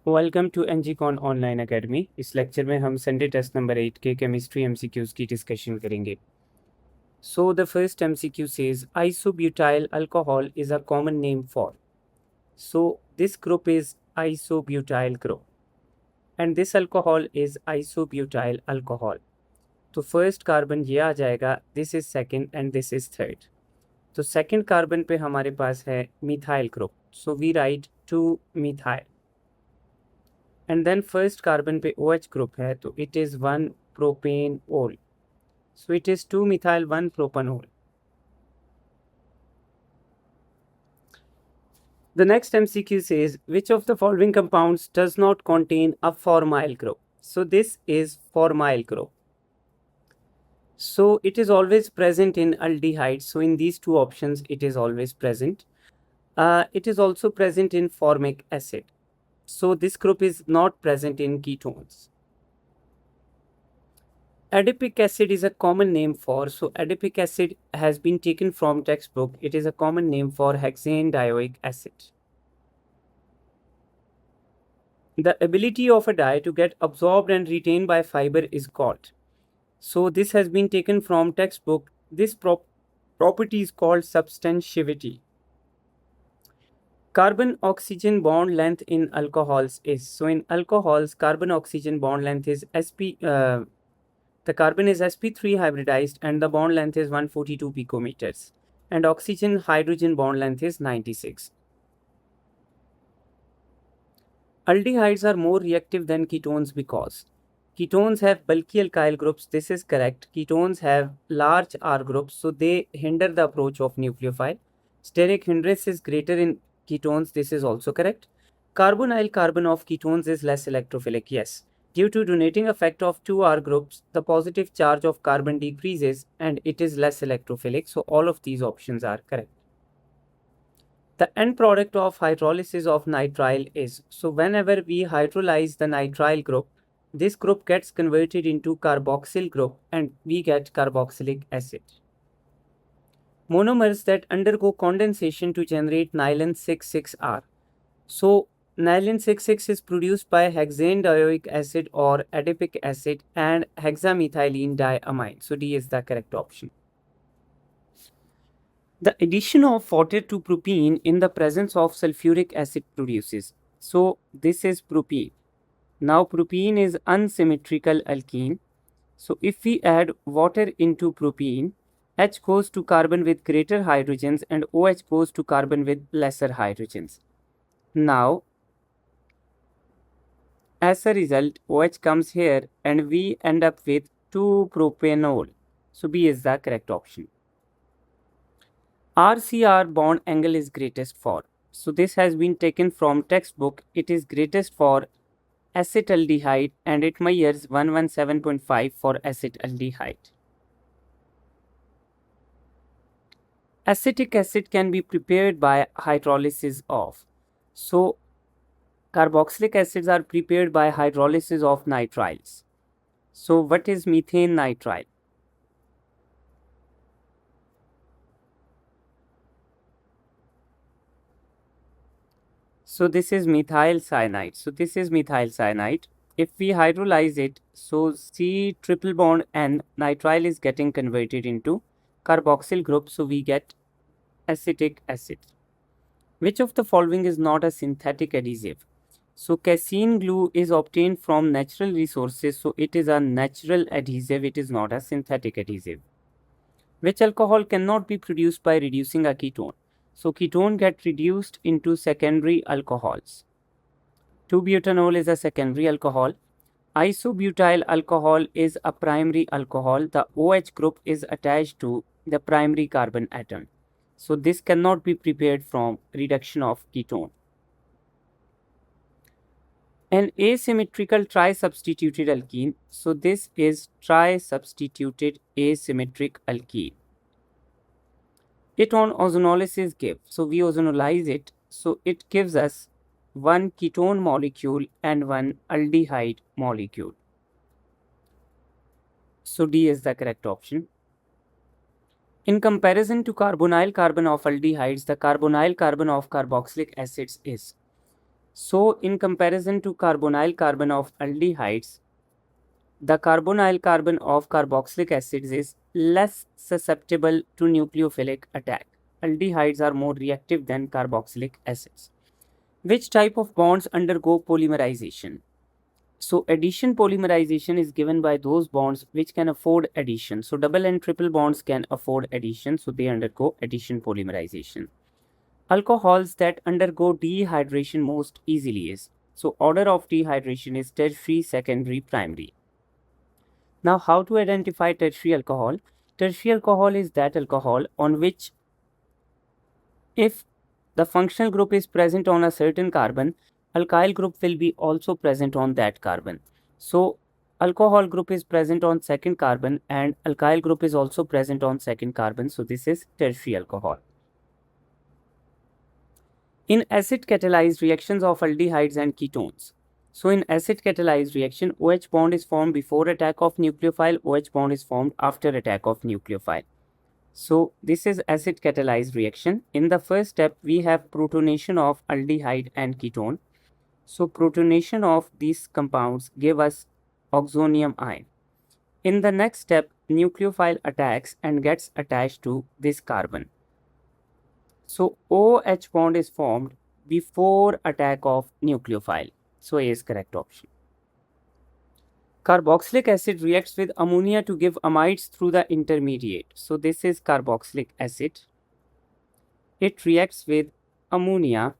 Welcome to एनजीकॉन online academy. इस lecture में हम संडे टेस्ट नंबर 8 के केमिस्ट्री एमसीक्यूज की डिस्कशन करेंगे। So the first MCQ says isobutyl alcohol is a common name for. So this group is isobutyl group and this alcohol is isobutyl alcohol. तो first carbon ये आ जाएगा, this is second and this is third. तो second carbon पे हमारे पास है methyl group, so we write 2 methyl. And then first carbon पे OH ग्रुप है, तो it is 1 propanol, so it is 2 methyl 1 propanol. The next MCQ says which of the following compounds does not contain a formyl group? So this is formyl group. So it is always present in aldehydes. So in these two options it is always present. It is also present in formic acid. So this group is not present in ketones. Adipic acid is a common name for, so adipic acid has been taken from textbook. It is a common name for hexane dioic acid. The ability of a dye to get absorbed and retained by fiber is called. So this has been taken from textbook. This property is called substantivity. Carbon oxygen bond length in alcohols is, so in alcohols carbon oxygen bond length is the carbon is sp3 hybridized and the bond length is 142 picometers and oxygen hydrogen bond length is 96. Aldehydes are more reactive than ketones because ketones have bulky alkyl groups. This is correct. Ketones have large R groups, so they hinder the approach of nucleophile. Steric hindrance is greater in ketones. This is also correct. Carbonyl carbon of ketones is less electrophilic. Yes. Due to donating effect of two R groups, the positive charge of carbon decreases and it is less electrophilic. So all of these options are correct. The end product of hydrolysis of nitrile is, so whenever we hydrolyze the nitrile group, this group gets converted into carboxyl group and we get carboxylic acid. Monomers that undergo condensation to generate nylon 6,6R. So nylon 6,6 is produced by hexane dioic acid or adipic acid and hexamethylene diamine. So D is the correct option. The addition of water to propene in the presence of sulfuric acid produces. So this is propene. Now propene is unsymmetrical alkene. So if we add water into propene, H goes to carbon with greater hydrogens and OH goes to carbon with lesser hydrogens. Now as a result, OH comes here and we end up with 2-propanol. So B is the correct option. RCR bond angle is greatest for. So this has been taken from textbook. It is greatest for acetaldehyde and it measures 117.5 for acetaldehyde. Acetic acid can be prepared by hydrolysis of. So carboxylic acids are prepared by hydrolysis of nitriles. So what is methane nitrile? So this is methyl cyanide. So this is methyl cyanide. If we hydrolyze it, so C triple bond N nitrile is getting converted into carboxyl group. So we get acetic acid. Which of the following is not a synthetic adhesive? So casein glue is obtained from natural resources. So it is a natural adhesive. It is not a synthetic adhesive. Which alcohol cannot be produced by reducing a ketone? So ketone get reduced into secondary alcohols. 2-butanol is a secondary alcohol. Isobutyl alcohol is a primary alcohol. The OH group is attached to the primary carbon atom. So this cannot be prepared from reduction of ketone. An asymmetrical tri-substituted alkene. So this is tri-substituted asymmetric alkene. It on ozonolysis give. So we ozonolize it. So it gives us one ketone molecule and one aldehyde molecule. So D is the correct option. In comparison to carbonyl carbon of aldehydes, the carbonyl carbon of carboxylic acids is. So in comparison to carbonyl carbon of aldehydes, the carbonyl carbon of carboxylic acids is less susceptible to nucleophilic attack. Aldehydes are more reactive than carboxylic acids. Which type of bonds undergo polymerization? So addition polymerization is given by those bonds which can afford addition. So double and triple bonds can afford addition, so they undergo addition polymerization. Alcohols that undergo dehydration most easily is. So order of dehydration is tertiary, secondary, primary. Now how to identify tertiary alcohol? Tertiary alcohol is that alcohol on which if the functional group is present on a certain carbon, alkyl group will be also present on that carbon. So alcohol group is present on second carbon and alkyl group is also present on second carbon. So this is tertiary alcohol. In acid catalyzed reactions of aldehydes and ketones. So in acid catalyzed reaction, OH bond is formed before attack of nucleophile, OH bond is formed after attack of nucleophile. So this is acid catalyzed reaction. In the first step, we have protonation of aldehyde and ketone. So protonation of these compounds give us oxonium ion. In the next step, nucleophile attacks and gets attached to this carbon. So OH bond is formed before attack of nucleophile. So A is correct option. Carboxylic acid reacts with ammonia to give amides through the intermediate. So this is carboxylic acid. It reacts with ammonia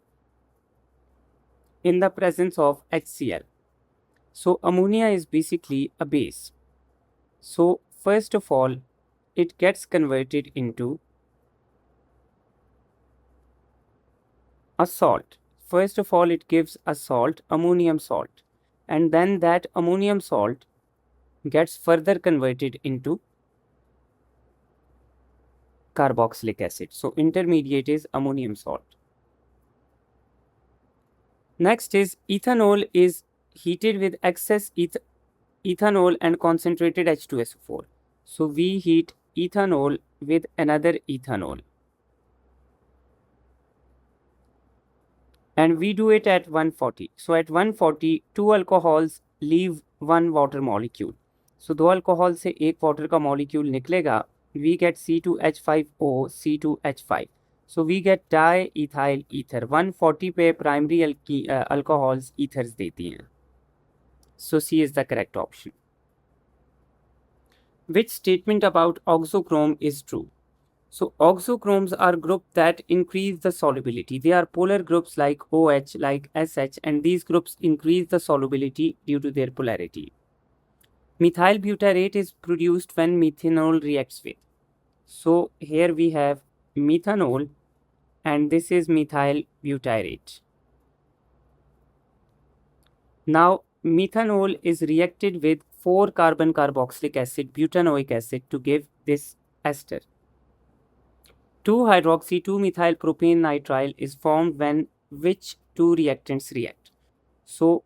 in the presence of HCl. So ammonia is basically a base. So first of all, it gets converted into a salt. First of all, it gives a salt, ammonium salt, and then that ammonium salt gets further converted into carboxylic acid. So intermediate is ammonium salt. Next is ethanol is heated with excess ethanol and concentrated H2SO4. So we heat ethanol with another ethanol. And we do it at 140. So at 140, two alcohols leave one water molecule. So दो alcohol से एक water का molecule निकलेगा, we get C2H5O, C2H5. So we get diethyl ether. 140 पे primary alcohols ethers देती हैं. So C is the correct option. Which statement about oxochrome is true? So oxochromes are groups that increase the solubility. They are polar groups like OH, like SH, and these groups increase the solubility due to their polarity. Methyl butyrate is produced when methanol reacts with. So here we have methanol and this is methyl butyrate. Now methanol is reacted with 4-carbon carboxylic acid, butanoic acid to give this ester. 2-hydroxy-2-methyl-propane nitrile is formed when which two reactants react? So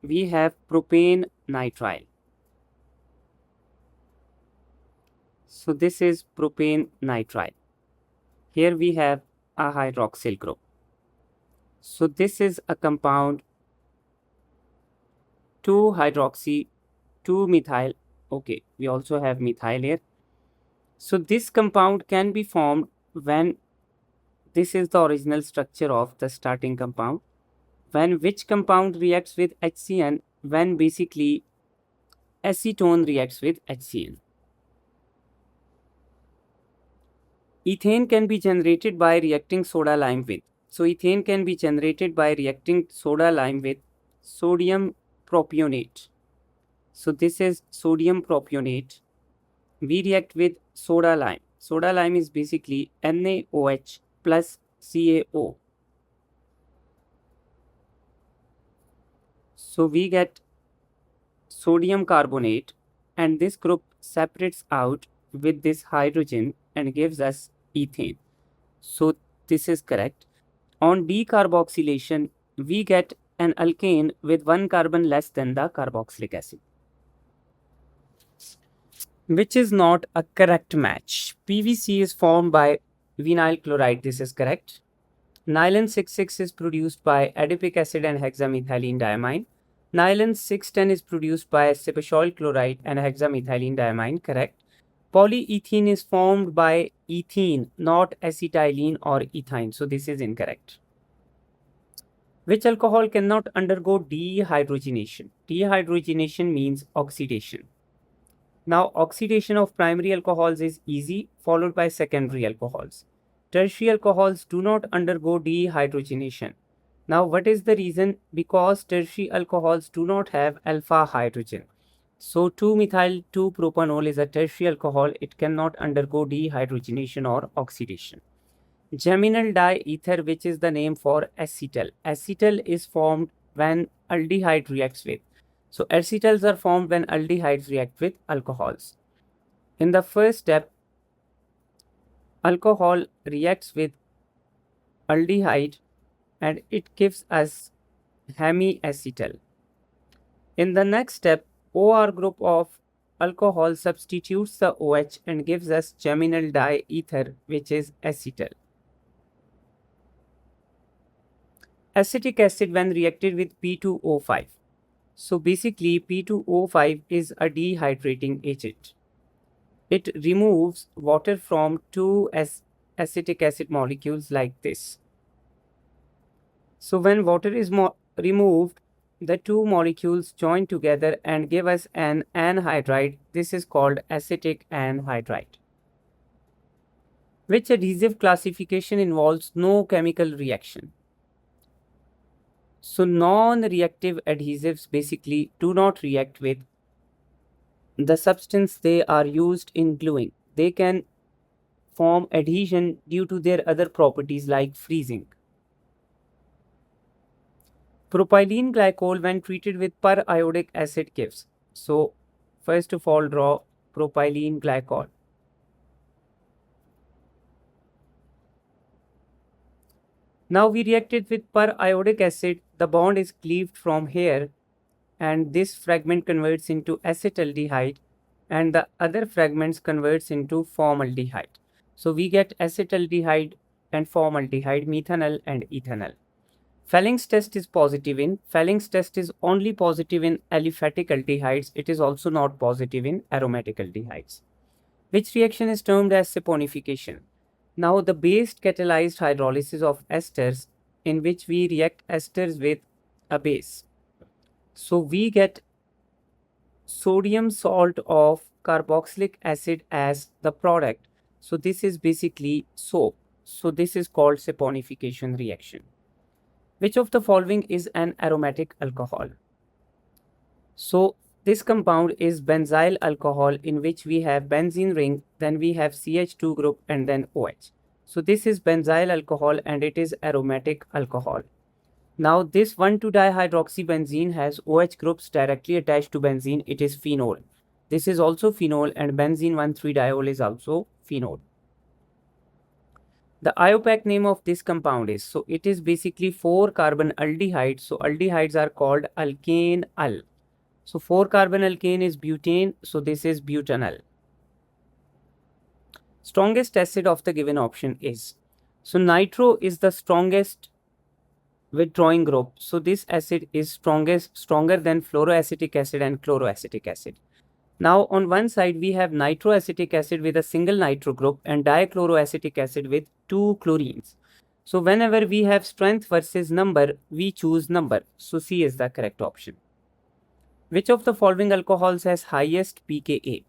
we have propane nitrile. So this is propane nitrile. Here we have a hydroxyl group. So this is a compound 2-hydroxy 2-methyl. Okay, we also have methyl here. So this compound can be formed when this is the original structure of the starting compound. When which compound reacts with HCN? When basically acetone reacts with HCN. Ethane can be generated by reacting soda lime with. So ethane can be generated by reacting soda lime with sodium propionate. So this is sodium propionate. We react with soda lime. Soda lime is basically NaOH plus CaO. So we get sodium carbonate and this group separates out with this hydrogen and gives us ethane. So this is correct. On decarboxylation, we get an alkane with 1 carbon less than the carboxylic acid. Which is not a correct match. PVC is formed by vinyl chloride. This is correct. Nylon 6,6 is produced by adipic acid and hexamethylene diamine. Nylon 6,10 is produced by cipaschoyl chloride and hexamethylene diamine, correct. Polyethylene is formed by ethene, not acetylene or ethyne, so this is incorrect. Which alcohol cannot undergo dehydrogenation? Dehydrogenation means oxidation. Now, oxidation of primary alcohols is easy, followed by secondary alcohols. Tertiary alcohols do not undergo dehydrogenation. Now, what is the reason? Because tertiary alcohols do not have alpha hydrogen. So, 2-methyl-2-propanol is a tertiary alcohol. It cannot undergo dehydrogenation or oxidation. Geminal diether, which is the name for acetal. Acetal is formed when aldehyde reacts with. So, acetals are formed when aldehydes react with alcohols. In the first step, alcohol reacts with aldehyde and it gives us hemiacetal. In the next step, OR group of alcohol substitutes the OH and gives us geminal diether, which is acetal. Acetic acid when reacted with P2O5. So basically P2O5 is a dehydrating agent. It removes water from two acetic acid molecules like this. So when water is removed, the two molecules join together and give us an anhydride. This is called acetic anhydride. Which adhesive classification involves no chemical reaction? So non-reactive adhesives basically do not react with the substance they are used in gluing. They can form adhesion due to their other properties like freezing. Propylene glycol when treated with periodic acid gives. So first of all draw propylene glycol. Now we reacted with periodic acid. The bond is cleaved from here and this fragment converts into acetaldehyde and the other fragments converts into formaldehyde. So we get acetaldehyde and formaldehyde, methanol and ethanol. Felling's test is positive in. Felling's test is only positive in aliphatic aldehydes. It is also not positive in aromatic aldehydes. Which reaction is termed as saponification? Now the base catalyzed hydrolysis of esters in which we react esters with a base. So we get sodium salt of carboxylic acid as the product. So this is basically soap. So this is called saponification reaction. Which of the following is an aromatic alcohol? So this compound is benzyl alcohol in which we have benzene ring, then we have CH2 group and then OH. So this is benzyl alcohol and it is aromatic alcohol. Now this 1,2-dihydroxybenzene has OH groups directly attached to benzene. It is phenol. This is also phenol and benzene 1,3-diol is also phenol. The IUPAC name of this compound is, so it is basically 4-carbon aldehyde. So aldehydes are called alkane al. So 4-carbon alkane is butane. So this is butanol. Strongest acid of the given option is, so nitro is the strongest withdrawing group. So this acid is stronger than fluoroacetic acid and chloroacetic acid. Now on one side we have nitroacetic acid with a single nitro group and dichloroacetic acid with 2 chlorines. So whenever we have strength versus number, we choose number. So C is the correct option. Which of the following alcohols has highest pKa?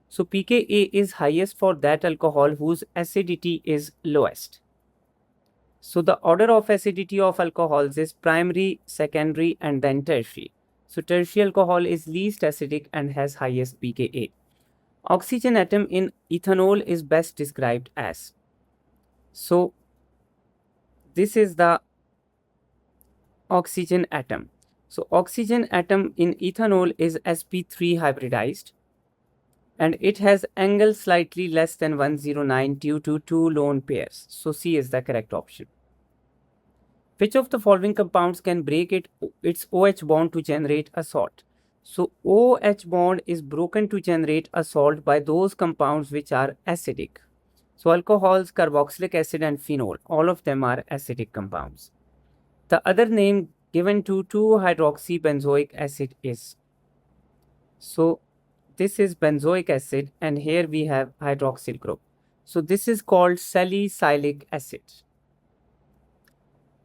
So pKa is highest for that alcohol whose acidity is lowest. So the order of acidity of alcohols is primary, secondary and then tertiary. So tertiary alcohol is least acidic and has highest pKa. Oxygen atom in ethanol is best described as. So this is the oxygen atom. So oxygen atom in ethanol is sp3 hybridized and it has angle slightly less than 109 due to 2 lone pairs. So C is the correct option. Which of the following compounds can break its OH bond to generate a salt? So OH bond is broken to generate a salt by those compounds which are acidic. So alcohols, carboxylic acid and phenol, all of them are acidic compounds. The other name given to 2-hydroxybenzoic acid is, so this is benzoic acid and here we have hydroxyl group. So this is called salicylic acid.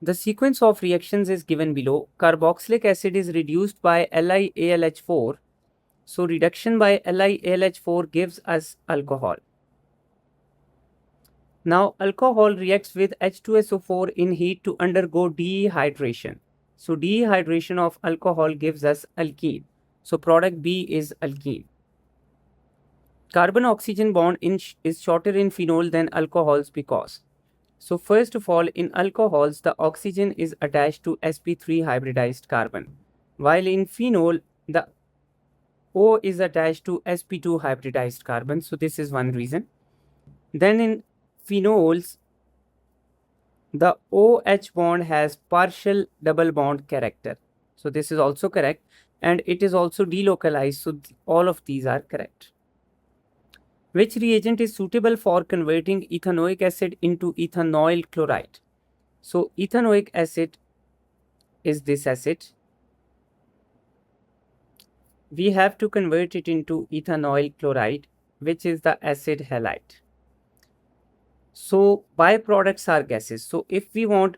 The sequence of reactions is given below. Carboxylic acid is reduced by LiAlH4. So reduction by LiAlH4 gives us alcohol. Now alcohol reacts with H2SO4 in heat to undergo dehydration. So dehydration of alcohol gives us alkene. So product B is alkene. Carbon-oxygen bond is shorter in phenol than alcohols because, so first of all, in alcohols, the oxygen is attached to sp3 hybridized carbon, while in phenol, the O is attached to sp2 hybridized carbon. So this is one reason. Then in phenols, the OH bond has partial double bond character. So this is also correct. And it is also delocalized. So all of these are correct. Which reagent is suitable for converting ethanoic acid into ethanoyl chloride? So ethanoic acid is this acid. We have to convert it into ethanoyl chloride, which is the acid halide. So byproducts are gases. So if we want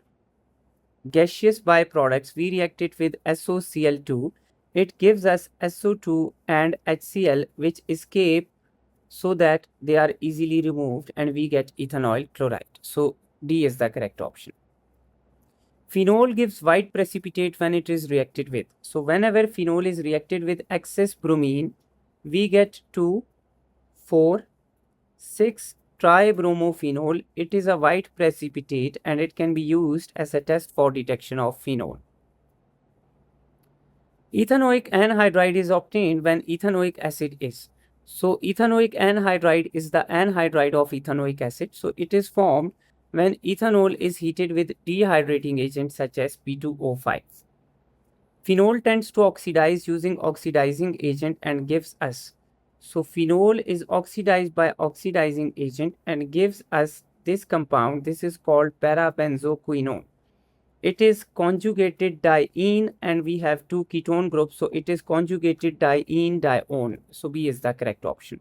gaseous byproducts, we react it with SOCl2. It gives us SO2 and HCl, which escape so that they are easily removed and we get ethanoyl chloride. So D is the correct option. Phenol gives white precipitate when it is reacted with. So whenever phenol is reacted with excess bromine, we get 2, 4, 6 tribromophenol. It is a white precipitate and it can be used as a test for detection of phenol. Ethanoic anhydride is obtained when ethanoic acid is. So ethanoic anhydride is the anhydride of ethanoic acid. So it is formed when ethanol is heated with dehydrating agents such as P2O5. Phenol tends to oxidize using oxidizing agent and gives us. So phenol is oxidized by oxidizing agent and gives us this compound. This is called parabenzoquinone. It is conjugated diene and we have two ketone groups. So it is conjugated diene dione. So B is the correct option.